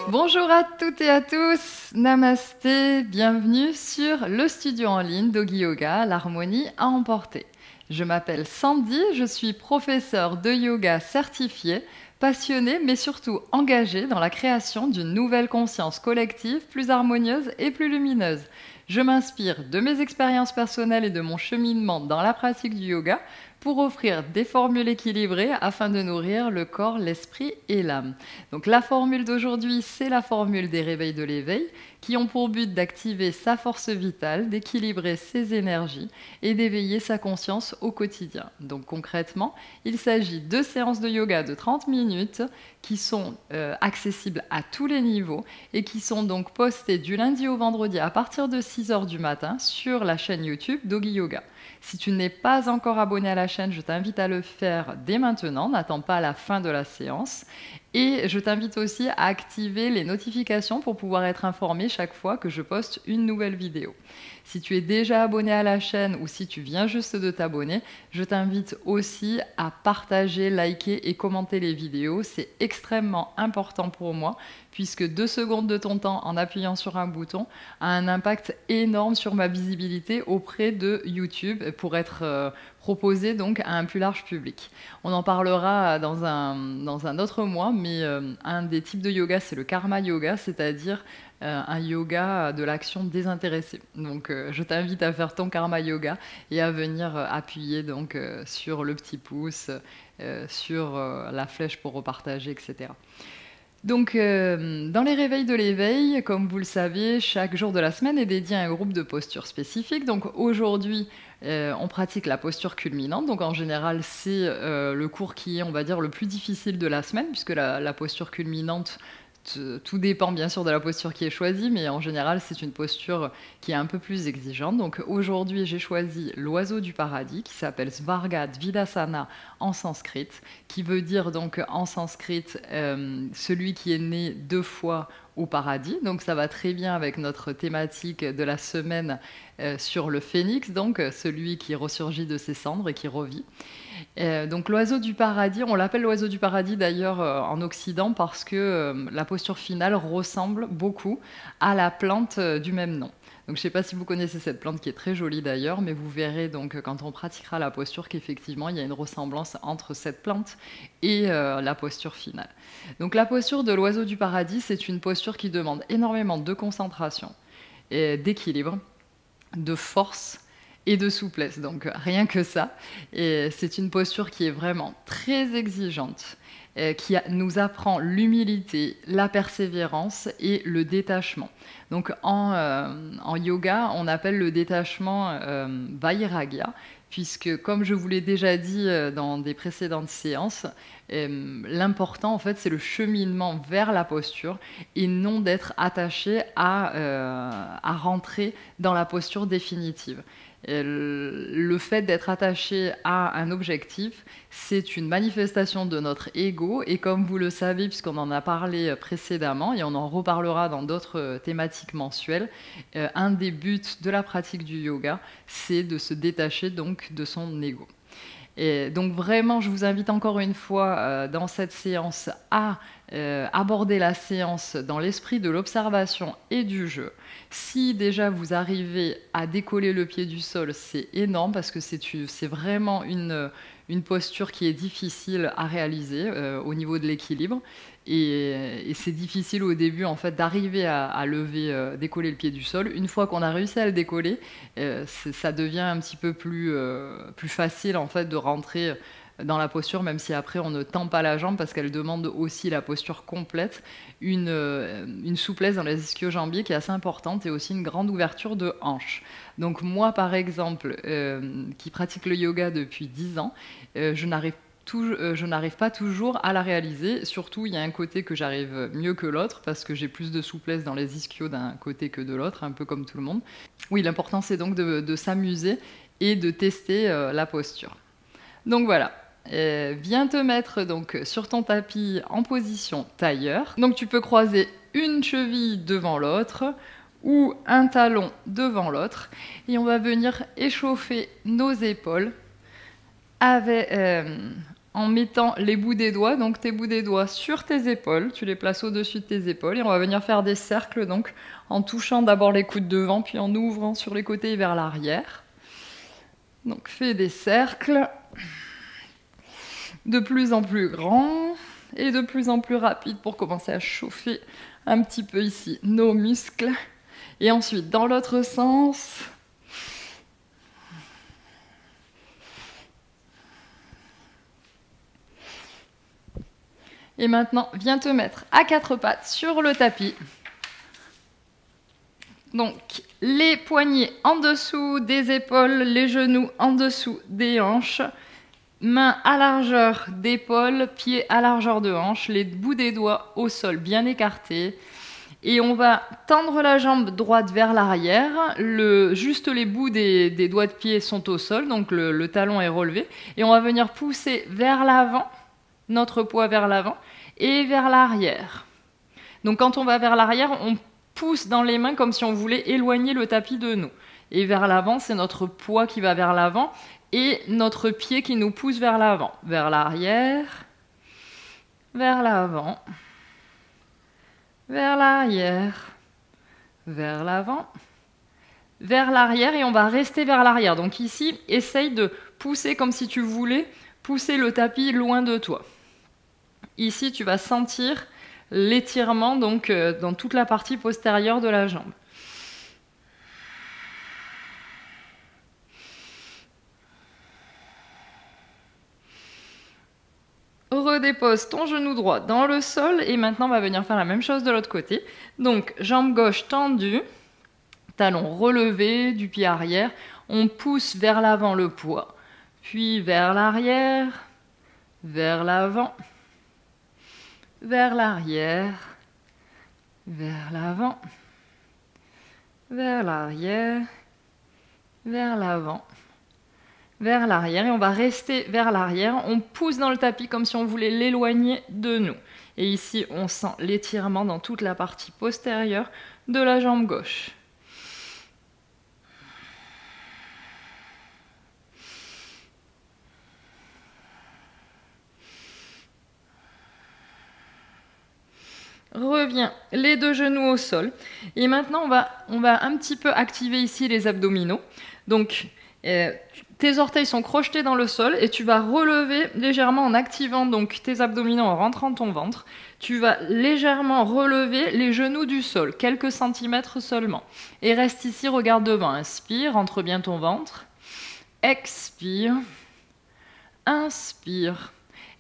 Bonjour à toutes et à tous, Namasté, bienvenue sur le studio en ligne Doggy Yoga, l'harmonie à emporter. Je m'appelle Sandy, je suis professeure de yoga certifiée, passionnée mais surtout engagée dans la création d'une nouvelle conscience collective plus harmonieuse et plus lumineuse. Je m'inspire de mes expériences personnelles et de mon cheminement dans la pratique du yoga pour offrir des formules équilibrées afin de nourrir le corps, l'esprit et l'âme. Donc la formule d'aujourd'hui, c'est la formule des réveils de l'éveil qui ont pour but d'activer sa force vitale, d'équilibrer ses énergies et d'éveiller sa conscience au quotidien. Donc concrètement, il s'agit de séances de yoga de 30 minutes qui sont accessibles à tous les niveaux et qui sont donc postées du lundi au vendredi à partir de 6 h du matin sur la chaîne YouTube Doggy Yoga. Si tu n'es pas encore abonné à la chaîne, je t'invite à le faire dès maintenant, n'attends pas la fin de la séance. Et je t'invite aussi à activer les notifications pour pouvoir être informé chaque fois que je poste une nouvelle vidéo. Si tu es déjà abonné à la chaîne ou si tu viens juste de t'abonner, je t'invite aussi à partager, liker et commenter les vidéos. C'est extrêmement important pour moi puisque 2 secondes de ton temps en appuyant sur un bouton a un impact énorme sur ma visibilité auprès de YouTube pour être proposé donc à un plus large public. On en parlera dans un autre mois, mais un des types de yoga, c'est le karma yoga, c'est-à-dire un yoga de l'action désintéressée. Donc je t'invite à faire ton karma yoga et à venir appuyer donc sur le petit pouce, sur la flèche pour repartager, etc. Donc, dans les réveils de l'éveil, comme vous le savez, chaque jour de la semaine est dédié à un groupe de postures spécifiques. Donc aujourd'hui, on pratique la posture culminante. Donc en général, c'est le cours qui est, on va dire, le plus difficile de la semaine, puisque la posture culminante, tout dépend bien sûr de la posture qui est choisie, mais en général, c'est une posture qui est un peu plus exigeante. Donc aujourd'hui, j'ai choisi l'oiseau du paradis, qui s'appelle Svargadvidasana en sanskrit, qui veut dire donc en sanskrit celui qui est né 2 fois au paradis. Donc ça va très bien avec notre thématique de la semaine sur le phénix, donc celui qui ressurgit de ses cendres et qui revit. Donc l'oiseau du paradis, on l'appelle l'oiseau du paradis d'ailleurs en Occident parce que la posture finale ressemble beaucoup à la plante du même nom. Donc je ne sais pas si vous connaissez cette plante qui est très jolie d'ailleurs, mais vous verrez donc quand on pratiquera la posture qu'effectivement il y a une ressemblance entre cette plante et la posture finale. Donc la posture de l'oiseau du paradis, c'est une posture qui demande énormément de concentration, d'équilibre, de force et de souplesse, donc rien que ça. Et c'est une posture qui est vraiment très exigeante, qui nous apprend l'humilité, la persévérance et le détachement. Donc en yoga, on appelle le détachement vairagya, puisque comme je vous l'ai déjà dit dans des précédentes séances, l'important en fait c'est le cheminement vers la posture et non d'être attaché à rentrer dans la posture définitive. Le fait d'être attaché à un objectif, c'est une manifestation de notre ego et comme vous le savez, puisqu'on en a parlé précédemment et on en reparlera dans d'autres thématiques mensuelles, un des buts de la pratique du yoga, c'est de se détacher donc de son ego. Et donc vraiment, je vous invite encore une fois dans cette séance à aborder la séance dans l'esprit de l'observation et du jeu. Si déjà vous arrivez à décoller le pied du sol, c'est énorme parce que c'est vraiment une posture qui est difficile à réaliser au niveau de l'équilibre. Et c'est difficile au début en fait d'arriver à lever, décoller le pied du sol. Une fois qu'on a réussi à le décoller, ça devient un petit peu plus facile en fait de rentrer dans la posture, même si après on ne tend pas la jambe parce qu'elle demande aussi la posture complète, une souplesse dans les ischio-jambiers qui est assez importante et aussi une grande ouverture de hanche. Donc moi par exemple, qui pratique le yoga depuis 10 ans, je n'arrive pas toujours à la réaliser. Surtout, il y a un côté que j'arrive mieux que l'autre parce que j'ai plus de souplesse dans les ischios d'un côté que de l'autre, un peu comme tout le monde. Oui, l'important c'est donc de s'amuser et de tester la posture. Donc voilà. Viens te mettre donc sur ton tapis en position tailleur. Donc tu peux croiser une cheville devant l'autre ou un talon devant l'autre et on va venir échauffer nos épaules en mettant les bouts des doigts, donc tes bouts des doigts sur tes épaules, tu les places au-dessus de tes épaules et on va venir faire des cercles donc en touchant d'abord les coudes devant puis en ouvrant sur les côtés vers l'arrière. Donc fais des cercles de plus en plus grands et de plus en plus rapides pour commencer à chauffer un petit peu ici nos muscles. Et ensuite dans l'autre sens. Et maintenant, viens te mettre à quatre pattes sur le tapis. Donc, les poignets en dessous des épaules, les genoux en dessous des hanches, mains à largeur d'épaule, pieds à largeur de hanche, les bouts des doigts au sol bien écartés. Et on va tendre la jambe droite vers l'arrière, juste les bouts des doigts de pied sont au sol, donc le talon est relevé. Et on va venir pousser vers l'avant, notre poids vers l'avant et vers l'arrière. Donc quand on va vers l'arrière, on pousse dans les mains comme si on voulait éloigner le tapis de nous. Et vers l'avant, c'est notre poids qui va vers l'avant et notre pied qui nous pousse vers l'avant. Vers l'arrière, vers l'avant, vers l'arrière, vers l'avant, vers l'arrière et on va rester vers l'arrière. Donc ici, essaye de pousser comme si tu voulais pousser le tapis loin de toi. Ici, tu vas sentir l'étirement donc dans toute la partie postérieure de la jambe. Redépose ton genou droit dans le sol et maintenant on va venir faire la même chose de l'autre côté. Donc jambe gauche tendue, talon relevé du pied arrière, on pousse vers l'avant le poids, puis vers l'arrière, vers l'avant, vers l'arrière, vers l'avant, vers l'arrière, vers l'avant, vers l'arrière. Et on va rester vers l'arrière. On pousse dans le tapis comme si on voulait l'éloigner de nous. Et ici, on sent l'étirement dans toute la partie postérieure de la jambe gauche. Reviens les deux genoux au sol. Et maintenant, on va un petit peu activer ici les abdominaux. Donc, tes orteils sont crochetés dans le sol et tu vas relever légèrement en activant donc tes abdominaux en rentrant ton ventre. Tu vas légèrement relever les genoux du sol, quelques centimètres seulement. Et reste ici, regarde devant. Inspire, rentre bien ton ventre. Expire. Inspire.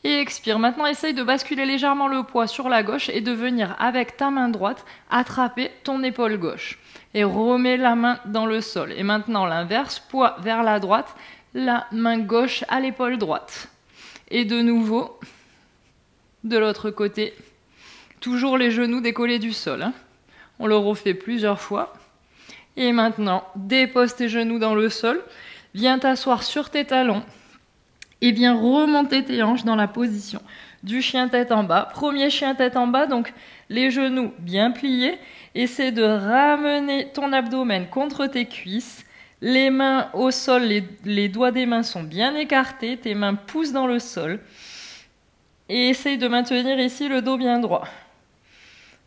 Et expire. Maintenant, essaye de basculer légèrement le poids sur la gauche et de venir avec ta main droite attraper ton épaule gauche. Et remets la main dans le sol. Et maintenant, l'inverse, poids vers la droite, la main gauche à l'épaule droite. Et de nouveau, de l'autre côté, toujours les genoux décollés du sol. On le refait plusieurs fois. Et maintenant, dépose tes genoux dans le sol. Viens t'asseoir sur tes talons. Et bien remonter tes hanches dans la position du chien tête en bas. Premier chien tête en bas, donc les genoux bien pliés. Essaie de ramener ton abdomen contre tes cuisses. Les mains au sol, les doigts des mains sont bien écartés. Tes mains poussent dans le sol. Et essaye de maintenir ici le dos bien droit.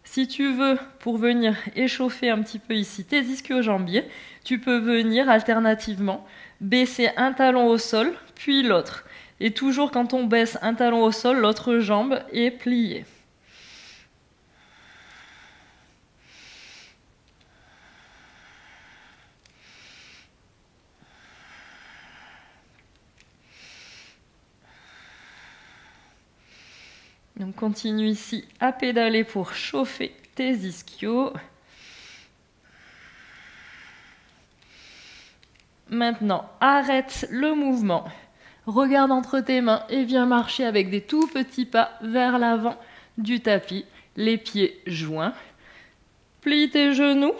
Si tu veux, pour venir échauffer un petit peu ici tes ischio-jambiers, tu peux venir alternativement baisser un talon au sol, puis l'autre. Et toujours quand on baisse un talon au sol, l'autre jambe est pliée. Donc continue ici à pédaler pour chauffer tes ischios. Maintenant, arrête le mouvement. Regarde entre tes mains et viens marcher avec des tout petits pas vers l'avant du tapis, les pieds joints. Plie tes genoux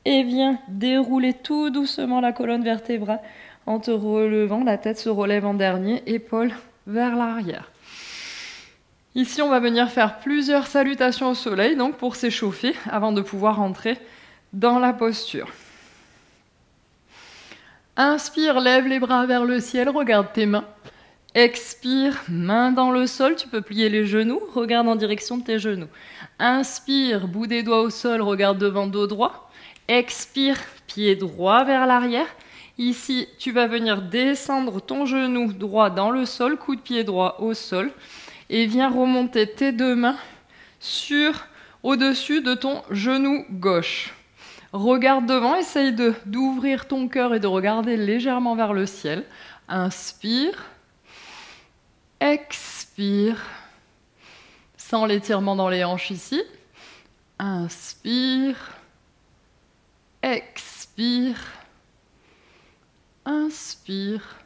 et viens dérouler tout doucement la colonne vertébrale en te relevant. La tête se relève en dernier, épaules vers l'arrière. Ici, on va venir faire plusieurs salutations au soleil donc pour s'échauffer avant de pouvoir entrer dans la posture. Inspire, lève les bras vers le ciel, regarde tes mains. Expire, main dans le sol, tu peux plier les genoux, regarde en direction de tes genoux. Inspire, bout des doigts au sol, regarde devant, dos droit. Expire, pied droit vers l'arrière. Ici, tu vas venir descendre ton genou droit dans le sol, coup de pied droit au sol. Et viens remonter tes deux mains au-dessus de ton genou gauche. Regarde devant, essaye d'ouvrir ton cœur et de regarder légèrement vers le ciel. Inspire. Expire, sans l'étirement dans les hanches ici. Inspire, expire, inspire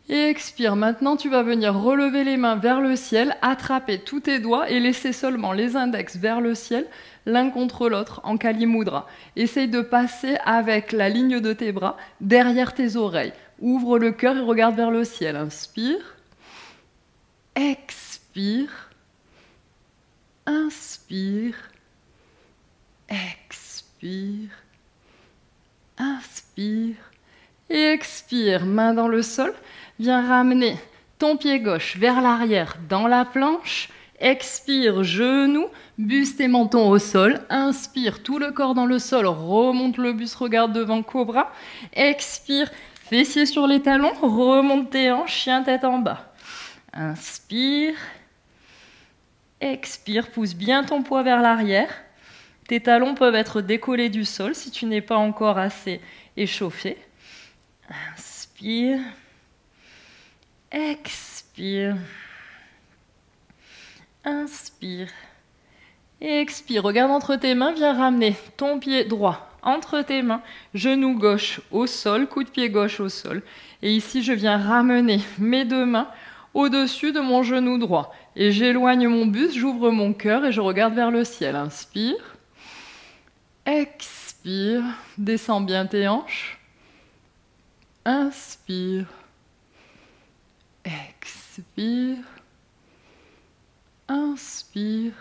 et expire. Maintenant, tu vas venir relever les mains vers le ciel, attraper tous tes doigts et laisser seulement les index vers le ciel, l'un contre l'autre en Kali Mudra. Essaye de passer avec la ligne de tes bras derrière tes oreilles. Ouvre le cœur et regarde vers le ciel. Inspire. Expire, inspire, expire, inspire et expire. Main dans le sol, viens ramener ton pied gauche vers l'arrière dans la planche. Expire, genou, buste et menton au sol. Inspire, tout le corps dans le sol, remonte le buste, regarde devant, cobra. Expire, fessiers sur les talons, remonte tes hanches, chien tête en bas. Inspire, expire, pousse bien ton poids vers l'arrière. Tes talons peuvent être décollés du sol si tu n'es pas encore assez échauffé. Inspire, expire, inspire, expire. Regarde entre tes mains, viens ramener ton pied droit entre tes mains, genou gauche au sol, coup de pied gauche au sol. Et ici, je viens ramener mes deux mains au-dessus de mon genou droit. Et j'éloigne mon buste, j'ouvre mon cœur et je regarde vers le ciel. Inspire. Expire. Descends bien tes hanches. Inspire. Expire. Inspire.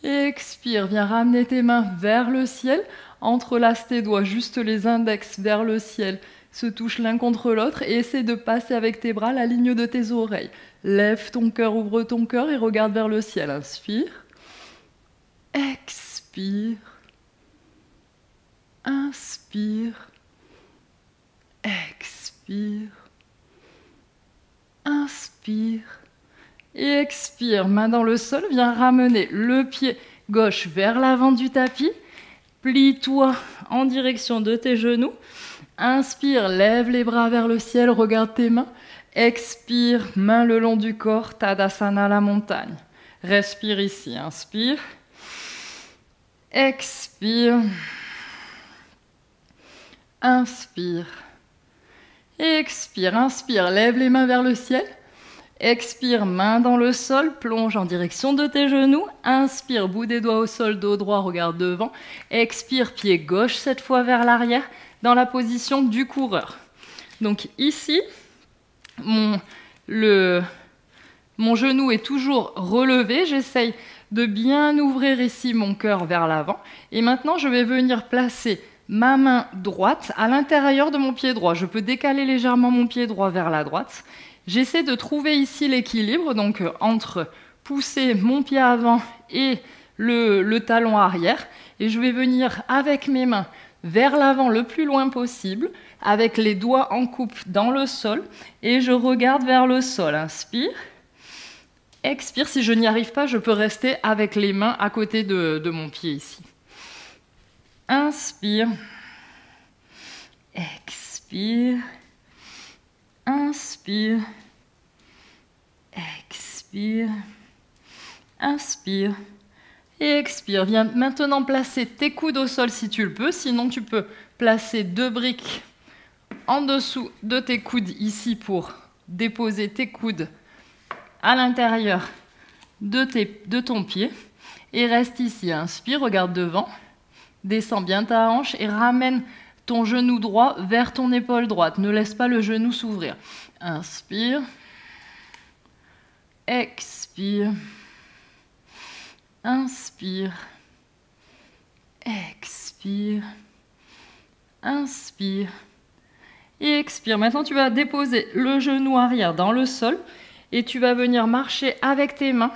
Expire. Viens ramener tes mains vers le ciel. Entrelace tes doigts, juste les index vers le ciel. Se touchent l'un contre l'autre et essaie de passer avec tes bras la ligne de tes oreilles. Lève ton cœur, ouvre ton cœur et regarde vers le ciel. Inspire. Expire. Inspire. Expire. Inspire. Et expire. Main dans le sol, viens ramener le pied gauche vers l'avant du tapis. Plie-toi en direction de tes genoux. Inspire, lève les bras vers le ciel, regarde tes mains. Expire, main le long du corps, Tadasana, la montagne. Respire ici, inspire. Expire. Inspire. Expire, inspire, lève les mains vers le ciel. Expire, main dans le sol, plonge en direction de tes genoux. Inspire, bout des doigts au sol, dos droit, regarde devant. Expire, pied gauche cette fois vers l'arrière, dans la position du coureur. Donc ici, mon genou est toujours relevé. J'essaye de bien ouvrir ici mon cœur vers l'avant. Et maintenant, je vais venir placer ma main droite à l'intérieur de mon pied droit. Je peux décaler légèrement mon pied droit vers la droite. J'essaie de trouver ici l'équilibre, donc entre pousser mon pied avant et le talon arrière. Et je vais venir avec mes mains vers l'avant le plus loin possible, avec les doigts en coupe dans le sol. Et je regarde vers le sol. Inspire. Expire. Si je n'y arrive pas, je peux rester avec les mains à côté de mon pied ici. Inspire. Expire. Inspire. Expire. Inspire. Et expire. Viens maintenant placer tes coudes au sol si tu le peux. Sinon, tu peux placer 2 briques en dessous de tes coudes ici pour déposer tes coudes à l'intérieur de ton pied. Et reste ici. Inspire, regarde devant. Descends bien ta hanche et ramène ton genou droit vers ton épaule droite. Ne laisse pas le genou s'ouvrir. Inspire. Expire. Inspire. Expire. Inspire. Et expire. Maintenant, tu vas déposer le genou arrière dans le sol et tu vas venir marcher avec tes mains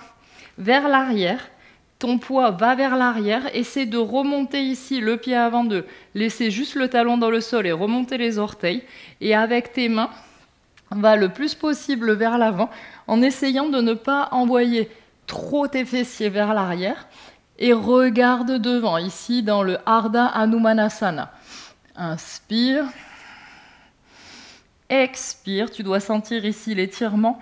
vers l'arrière. Ton poids va vers l'arrière. Essaie de remonter ici le pied avant de laisser juste le talon dans le sol et remonter les orteils. Et avec tes mains, va le plus possible vers l'avant en essayant de ne pas envoyer trop tes fessiers vers l'arrière. Et regarde devant, ici dans le Ardha Hanumanasana. Inspire. Expire. Tu dois sentir ici l'étirement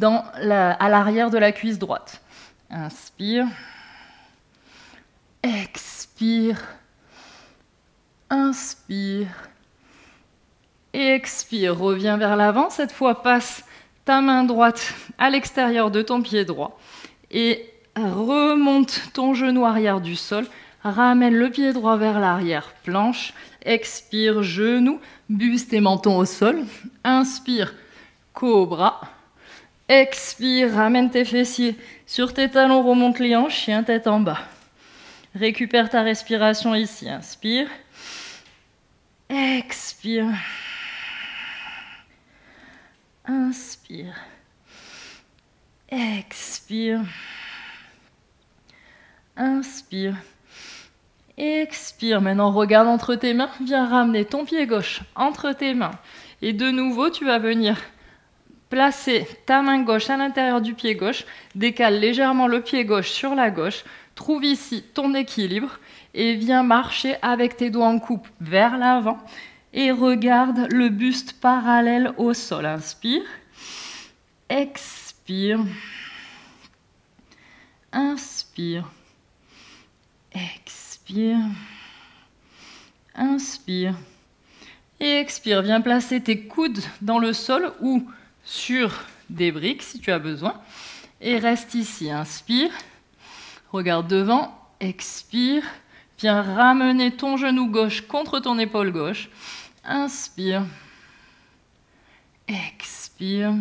à l'arrière de la cuisse droite. Inspire. Expire. Inspire. Expire. Reviens vers l'avant. Cette fois, passe ta main droite à l'extérieur de ton pied droit. Et remonte ton genou arrière du sol. Ramène le pied droit vers l'arrière. Planche. Expire. Genou. Buste et menton au sol. Inspire. Cobra. Expire. Ramène tes fessiers sur tes talons. Remonte les hanches. Chien tête en bas. Récupère ta respiration ici. Inspire. Expire. Inspire. Expire. Inspire. Expire. Maintenant, regarde entre tes mains. Viens ramener ton pied gauche entre tes mains. Et de nouveau, tu vas venir placer ta main gauche à l'intérieur du pied gauche. Décale légèrement le pied gauche sur la gauche. Trouve ici ton équilibre. Et viens marcher avec tes doigts en coupe vers l'avant. Et regarde le buste parallèle au sol. Inspire. Expire. Inspire. Expire. Inspire. Et expire. Viens placer tes coudes dans le sol ou sur des briques si tu as besoin. Et reste ici. Inspire. Regarde devant. Expire. Viens ramener ton genou gauche contre ton épaule gauche. Inspire. Expire.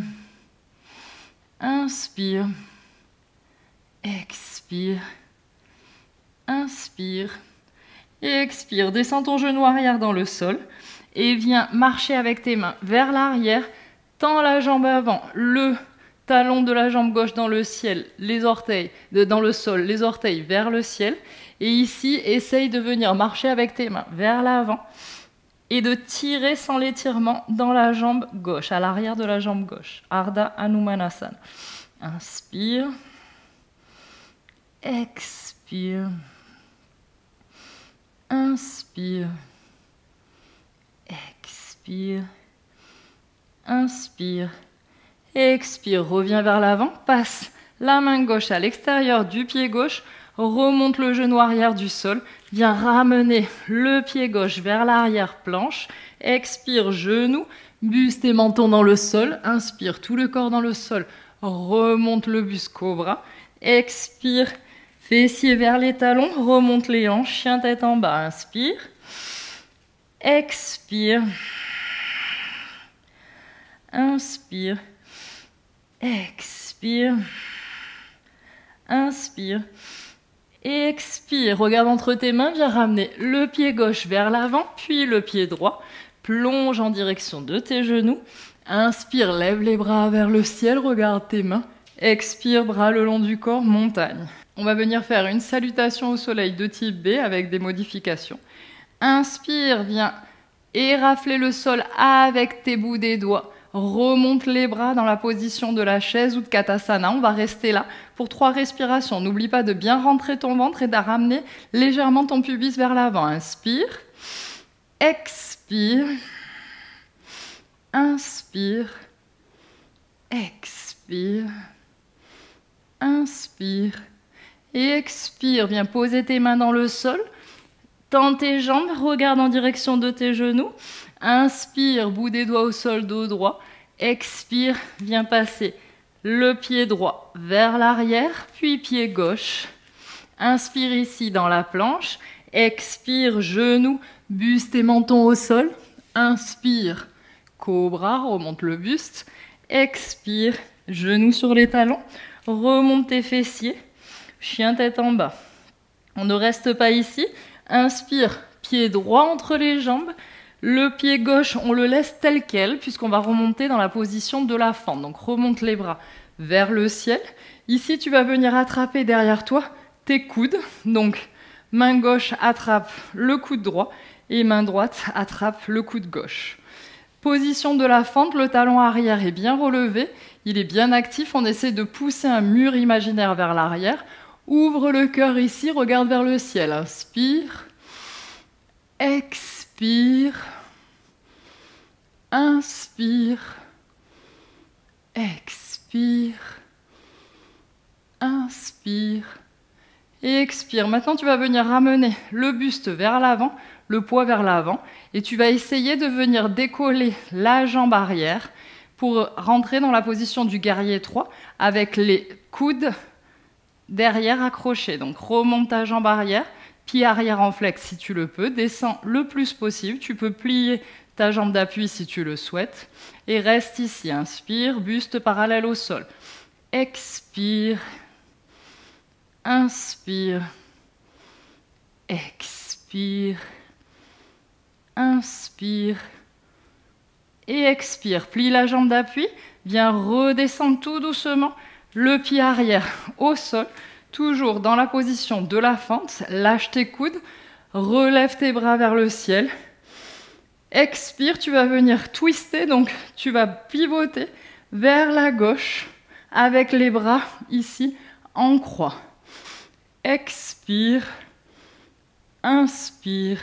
Inspire. Expire. Inspire. Et expire. Descends ton genou arrière dans le sol. Et viens marcher avec tes mains vers l'arrière. Tends la jambe avant. Le talon de la jambe gauche dans le ciel. Les orteils dans le sol. Les orteils vers le ciel. Et ici, essaye de venir marcher avec tes mains vers l'avant. Et de tirer sans l'étirement dans la jambe gauche, à l'arrière de la jambe gauche. Ardha Hanumanasana. Inspire. Expire. Inspire. Expire. Inspire. Expire. Reviens vers l'avant. Passe la main gauche à l'extérieur du pied gauche. Remonte le genou arrière du sol. Viens ramener le pied gauche vers l'arrière planche. Expire, genou, buste et menton dans le sol. Inspire, tout le corps dans le sol. Remonte le buste, cobra. Expire, fessiers vers les talons. Remonte les hanches, chien tête en bas. Inspire. Expire. Inspire. Expire. Inspire. Expire, regarde entre tes mains, viens ramener le pied gauche vers l'avant, puis le pied droit. Plonge en direction de tes genoux. Inspire, lève les bras vers le ciel, regarde tes mains. Expire, bras le long du corps, montagne. On va venir faire une salutation au soleil de type B avec des modifications. Inspire, viens érafler le sol avec tes bouts des doigts. Remonte les bras dans la position de la chaise ou de Katasana. On va rester là pour 3 respirations. N'oublie pas de bien rentrer ton ventre et de ramener légèrement ton pubis vers l'avant. Inspire. Expire. Inspire. Expire. Inspire. Et expire. Viens poser tes mains dans le sol. Tends tes jambes. Regarde en direction de tes genoux. Inspire, bout des doigts au sol, dos droit. Expire, viens passer le pied droit vers l'arrière, puis pied gauche. Inspire ici dans la planche. Expire, genou, buste et menton au sol. Inspire, cobra, remonte le buste. Expire, genou sur les talons. Remonte tes fessiers. Chien tête en bas. On ne reste pas ici. Inspire, pied droit entre les jambes. Le pied gauche, on le laisse tel quel, puisqu'on va remonter dans la position de la fente. Donc remonte les bras vers le ciel. Ici, tu vas venir attraper derrière toi tes coudes. Donc main gauche attrape le coude droit et main droite attrape le coude gauche. Position de la fente, le talon arrière est bien relevé, il est bien actif, on essaie de pousser un mur imaginaire vers l'arrière. Ouvre le cœur ici, regarde vers le ciel. Inspire, expire, inspire, expire, inspire et expire. Maintenant, tu vas venir ramener le buste vers l'avant, le poids vers l'avant, et tu vas essayer de venir décoller la jambe arrière pour rentrer dans la position du guerrier 3 avec les coudes derrière accrochés. Donc remonte ta jambe arrière, pied arrière en flex si tu le peux, descends le plus possible, tu peux plier ta jambe d'appui si tu le souhaites, et reste ici. Inspire, buste parallèle au sol. Expire, inspire, expire, inspire et expire. Plie la jambe d'appui, viens redescendre tout doucement le pied arrière au sol, toujours dans la position de la fente. Lâche tes coudes, relève tes bras vers le ciel. Expire, tu vas venir twister, donc tu vas pivoter vers la gauche avec les bras ici en croix. Expire, inspire,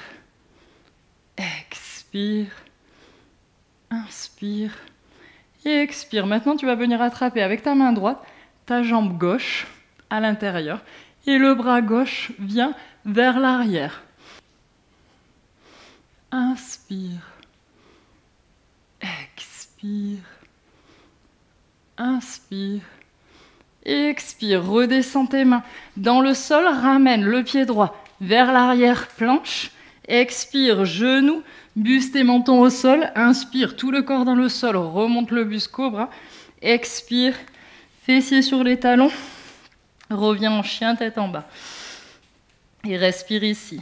expire, inspire et expire. Maintenant, tu vas venir attraper avec ta main droite ta jambe gauche à l'intérieur et le bras gauche vient vers l'arrière. Inspire, expire, inspire et expire. Redescends tes mains dans le sol, ramène le pied droit vers l'arrière planche. Expire, genou, buste et menton au sol. Inspire, tout le corps dans le sol, remonte le buste cobra. Expire, fessiers sur les talons. Reviens en chien, tête en bas. Et respire ici.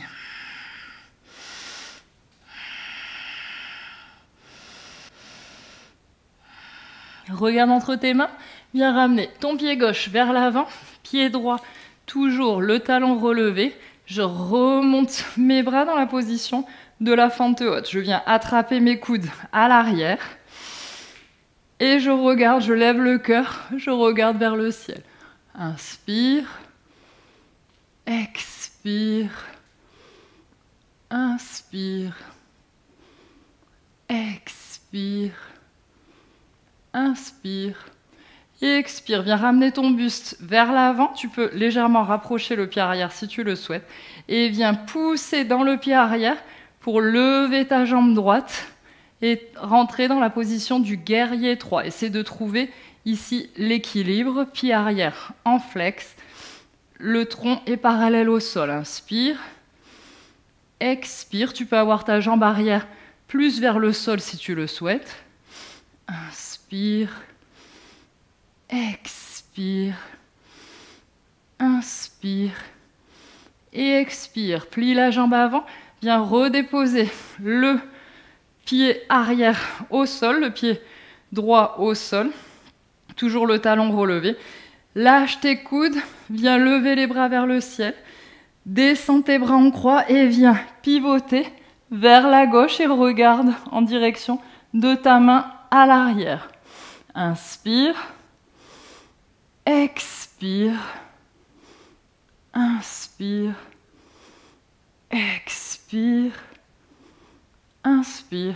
Regarde entre tes mains, viens ramener ton pied gauche vers l'avant, pied droit, toujours le talon relevé. Je remonte mes bras dans la position de la fente haute. Je viens attraper mes coudes à l'arrière. Et je regarde, je lève le cœur, je regarde vers le ciel. Inspire, expire, inspire, expire, inspire et expire. Viens ramener ton buste vers l'avant. Tu peux légèrement rapprocher le pied arrière si tu le souhaites. Et viens pousser dans le pied arrière pour lever ta jambe droite et rentrer dans la position du guerrier 3. Essaie de trouver ici l'équilibre. Pied arrière en flex. Le tronc est parallèle au sol. Inspire. Expire. Tu peux avoir ta jambe arrière plus vers le sol si tu le souhaites. Inspire. Expire. Inspire. Et expire. Plie la jambe avant. Viens redéposer le pied arrière au sol, le pied droit au sol. Toujours le talon relevé. Lâche tes coudes. Viens lever les bras vers le ciel. Descends tes bras en croix et viens pivoter vers la gauche et regarde en direction de ta main à l'arrière. Inspire. Expire. Inspire. Expire. Inspire.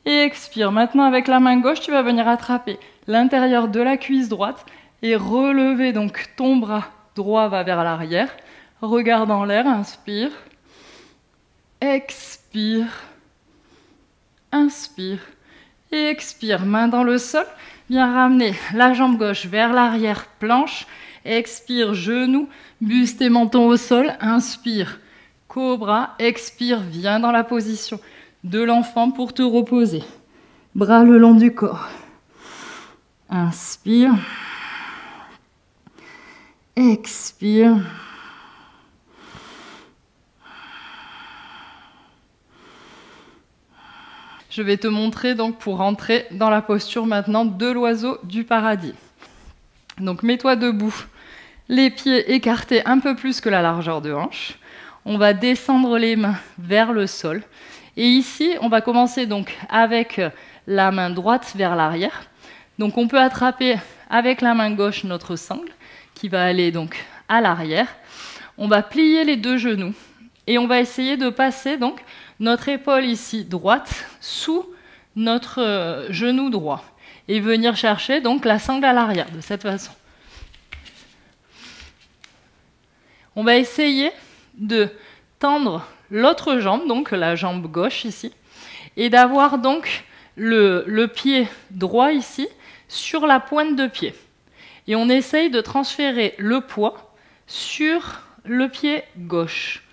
Et expire. Maintenant, avec la main gauche, tu vas venir attraper l'intérieur de la cuisse droite et relever. Donc, ton bras droit va vers l'arrière. Regarde en l'air. Inspire. Expire. Inspire. Et expire. Main dans le sol. Viens ramener la jambe gauche vers l'arrière, planche. Expire, genou, buste et menton au sol. Inspire, cobra. Expire, viens dans la position de l'enfant pour te reposer. Bras le long du corps. Inspire. Expire. Je vais te montrer donc pour rentrer dans la posture maintenant de l'oiseau du paradis. Donc mets-toi debout, les pieds écartés un peu plus que la largeur de hanche. On va descendre les mains vers le sol. Et ici, on va commencer donc avec la main droite vers l'arrière. Donc on peut attraper avec la main gauche notre sangle qui va aller donc à l'arrière. On va plier les deux genoux et on va essayer de passer donc notre épaule ici droite sous notre genou droit et venir chercher donc la sangle à l'arrière de cette façon. On va essayer de tendre l'autre jambe, donc la jambe gauche ici, et d'avoir donc le pied droit ici sur la pointe de pied. Et on essaye de transférer le poids sur le pied gauche.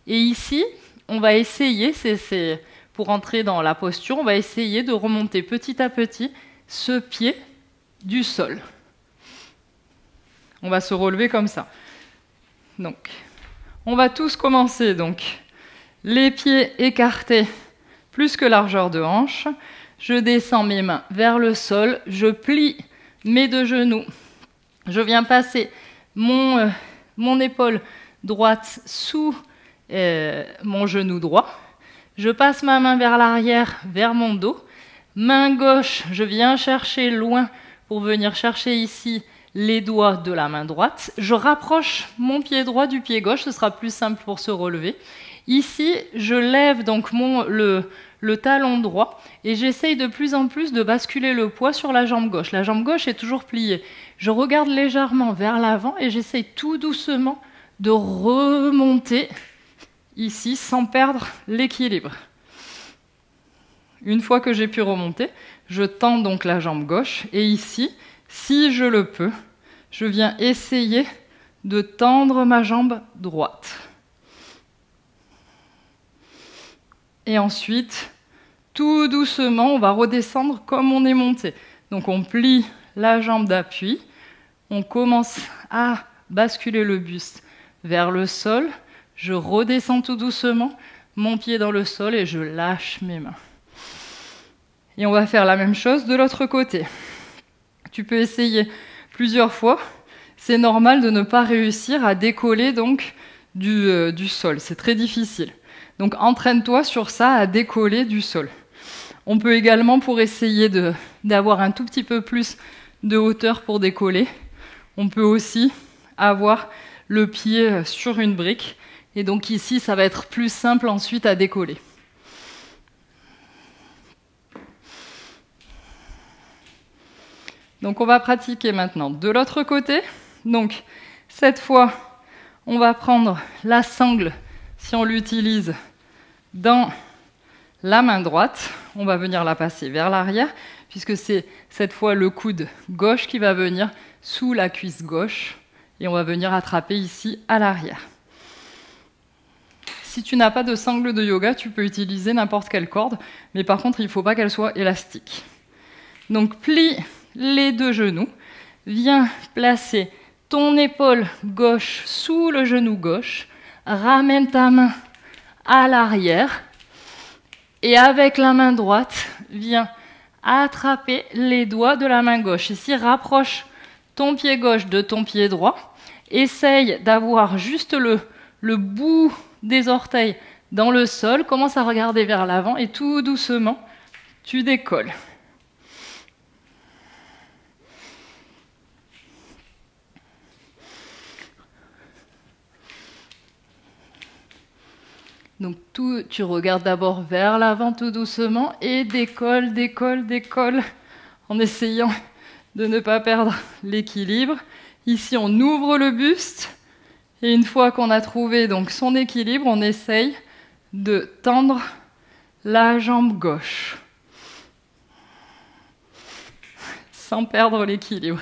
Et ici, on va essayer, pour entrer dans la posture, on va essayer de remonter petit à petit ce pied du sol. On va se relever comme ça. Donc, on va tous commencer. Donc, les pieds écartés plus que largeur de hanche. Je descends mes mains vers le sol. Je plie mes deux genoux. Je viens passer mon épaule droite sous mon genou droit. Je passe ma main vers l'arrière, vers mon dos. Main gauche, je viens chercher loin pour venir chercher ici les doigts de la main droite. Je rapproche mon pied droit du pied gauche, ce sera plus simple pour se relever. Ici, je lève donc le talon droit et j'essaye de plus en plus de basculer le poids sur la jambe gauche. La jambe gauche est toujours pliée. Je regarde légèrement vers l'avant et j'essaye tout doucement de remonter ici sans perdre l'équilibre. Une fois que j'ai pu remonter, je tends donc la jambe gauche et ici, si je le peux, je viens essayer de tendre ma jambe droite. Et ensuite, tout doucement, on va redescendre comme on est monté. Donc on plie la jambe d'appui, on commence à basculer le buste vers le sol, je redescends tout doucement, mon pied dans le sol et je lâche mes mains. Et on va faire la même chose de l'autre côté. Tu peux essayer plusieurs fois. C'est normal de ne pas réussir à décoller donc du sol. C'est très difficile. Donc entraîne-toi sur ça, à décoller du sol. On peut également, pour essayer d'avoir un tout petit peu plus de hauteur pour décoller, on peut aussi avoir le pied sur une brique. Et donc ici, ça va être plus simple ensuite à décoller. Donc on va pratiquer maintenant de l'autre côté. Donc cette fois, on va prendre la sangle, si on l'utilise, dans la main droite. On va venir la passer vers l'arrière, puisque c'est cette fois le coude gauche qui va venir sous la cuisse gauche. Et on va venir attraper ici à l'arrière. Si tu n'as pas de sangle de yoga, tu peux utiliser n'importe quelle corde, mais par contre, il ne faut pas qu'elle soit élastique. Donc plie les deux genoux, viens placer ton épaule gauche sous le genou gauche, ramène ta main à l'arrière et avec la main droite, viens attraper les doigts de la main gauche. Ici, rapproche ton pied gauche de ton pied droit, essaye d'avoir juste le bout des orteils dans le sol, commence à regarder vers l'avant et tout doucement, tu décolles. Donc tu regardes d'abord vers l'avant tout doucement et décolle, décolle, décolle en essayant de ne pas perdre l'équilibre. Ici, on ouvre le buste et une fois qu'on a trouvé donc son équilibre, on essaye de tendre la jambe gauche sans perdre l'équilibre.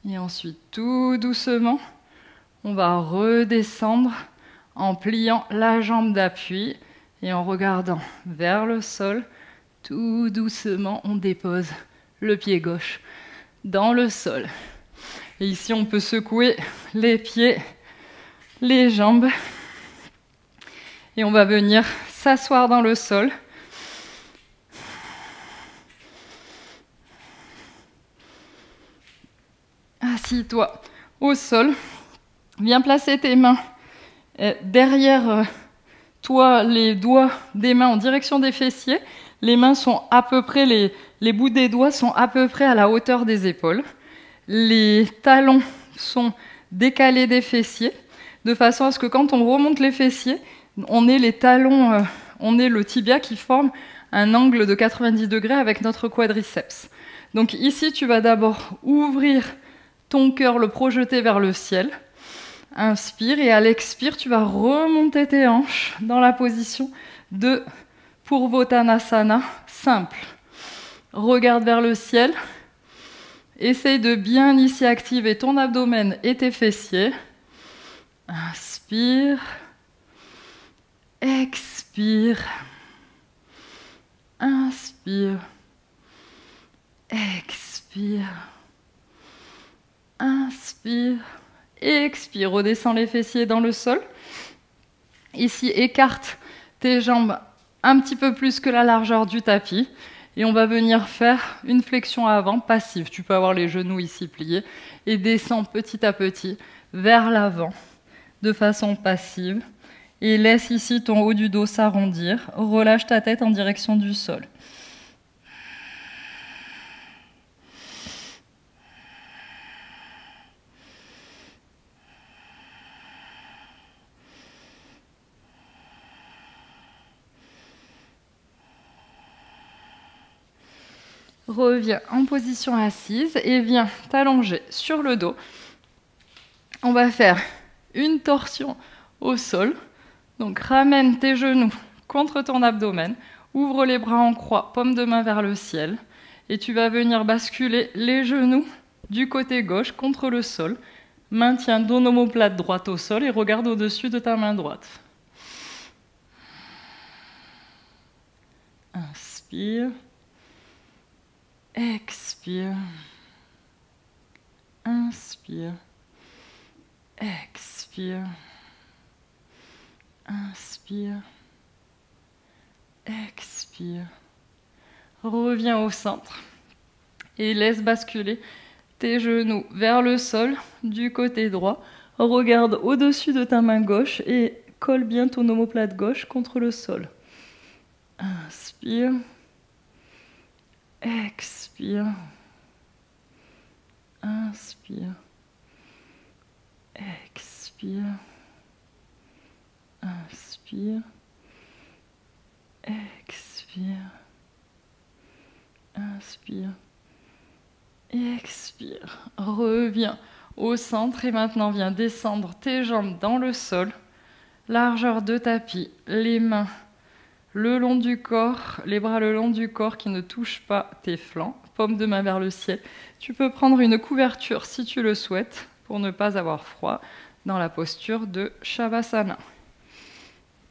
Et ensuite, tout doucement, on va redescendre en pliant la jambe d'appui et en regardant vers le sol. Tout doucement, on dépose le pied gauche dans le sol. Et ici, on peut secouer les pieds, les jambes. Et on va venir s'asseoir dans le sol. Assis-toi au sol. Viens placer tes mains derrière toi, les doigts des mains en direction des fessiers. Les mains sont à peu près, les bouts des doigts sont à peu près à la hauteur des épaules. Les talons sont décalés des fessiers, de façon à ce que quand on remonte les fessiers, on ait les talons, on ait le tibia qui forme un angle de 90 degrés avec notre quadriceps. Donc ici, tu vas d'abord ouvrir ton cœur, le projeter vers le ciel. Inspire et à l'expire, tu vas remonter tes hanches dans la position de Purvottanasana simple. Regarde vers le ciel. Essaye de bien ici activer ton abdomen et tes fessiers. Inspire. Expire. Inspire. Expire. Inspire. Expire. Redescends les fessiers dans le sol. Ici, écarte tes jambes un petit peu plus que la largeur du tapis. Et on va venir faire une flexion avant passive. Tu peux avoir les genoux ici pliés et descends petit à petit vers l'avant de façon passive. Et laisse ici ton haut du dos s'arrondir. Relâche ta tête en direction du sol. Reviens en position assise et viens t'allonger sur le dos. On va faire une torsion au sol. Donc ramène tes genoux contre ton abdomen. Ouvre les bras en croix, paume de main vers le ciel. Et tu vas venir basculer les genoux du côté gauche contre le sol. Maintiens ton omoplate droite au sol et regarde au-dessus de ta main droite. Inspire. Expire. Inspire. Expire. Inspire. Expire. Reviens au centre et laisse basculer tes genoux vers le sol du côté droit. Regarde au-dessus de ta main gauche et colle bien ton omoplate gauche contre le sol. Inspire. Expire. Inspire. Expire. Inspire. Expire. Inspire. Et expire. Reviens au centre et maintenant viens descendre tes jambes dans le sol. Largeur de tapis, les mains le long du corps, les bras le long du corps qui ne touchent pas tes flancs, paume de main vers le ciel. Tu peux prendre une couverture si tu le souhaites pour ne pas avoir froid dans la posture de Shavasana.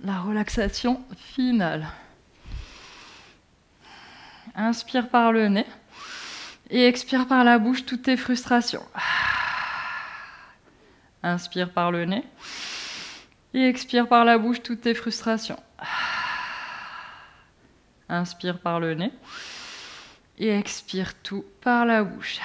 La relaxation finale. Inspire par le nez et expire par la bouche toutes tes frustrations. Inspire par le nez et expire par la bouche toutes tes frustrations. Inspire par le nez et expire tout par la bouche.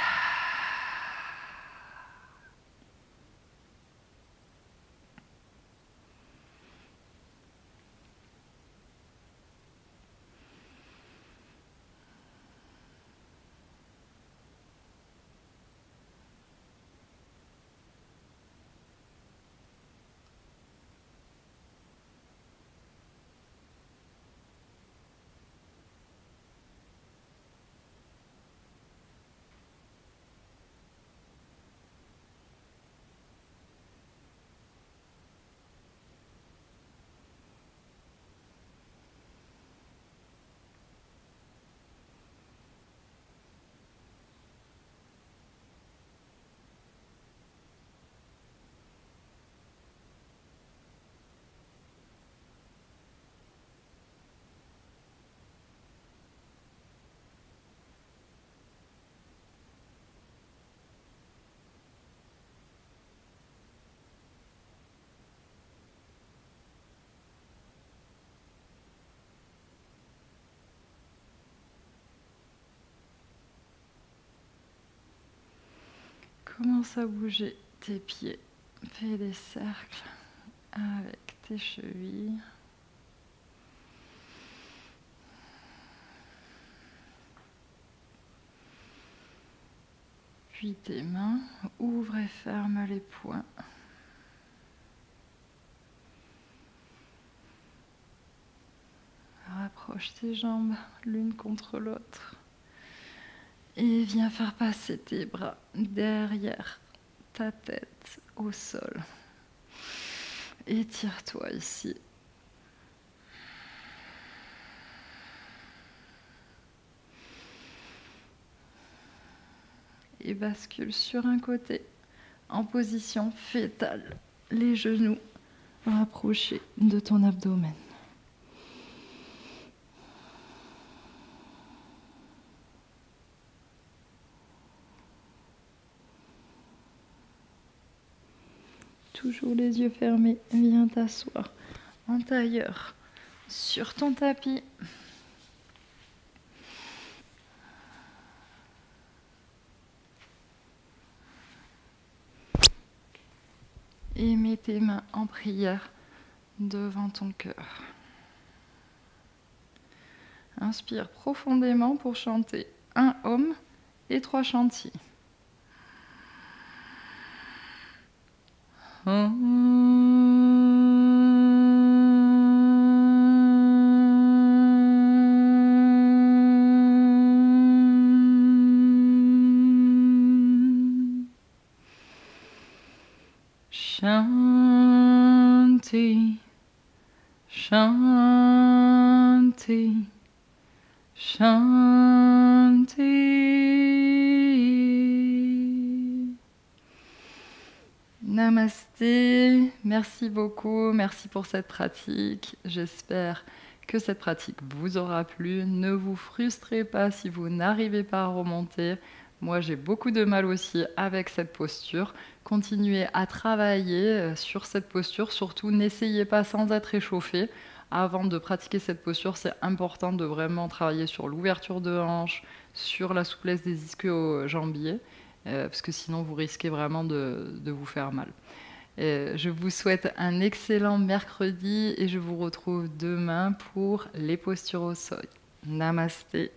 Commence à bouger tes pieds. Fais des cercles avec tes chevilles. Puis tes mains, ouvre et ferme les poings. Rapproche tes jambes l'une contre l'autre. Et viens faire passer tes bras derrière ta tête au sol. Étire-toi ici. Et bascule sur un côté en position fétale. Les genoux rapprochés de ton abdomen. Toujours les yeux fermés, viens t'asseoir en tailleur sur ton tapis. Et mets tes mains en prière devant ton cœur. Inspire profondément pour chanter un Om et 3 chantis. Shanti, Shanti, Shanti. Namasté, merci beaucoup, merci pour cette pratique. J'espère que cette pratique vous aura plu. Ne vous frustrez pas si vous n'arrivez pas à remonter. Moi, j'ai beaucoup de mal aussi avec cette posture. Continuez à travailler sur cette posture. Surtout, n'essayez pas sans être échauffé. Avant de pratiquer cette posture, c'est important de vraiment travailler sur l'ouverture de hanche, sur la souplesse des ischio-jambiers, parce que sinon, vous risquez vraiment de vous faire mal. Je vous souhaite un excellent mercredi et je vous retrouve demain pour les postures au sol. Namasté.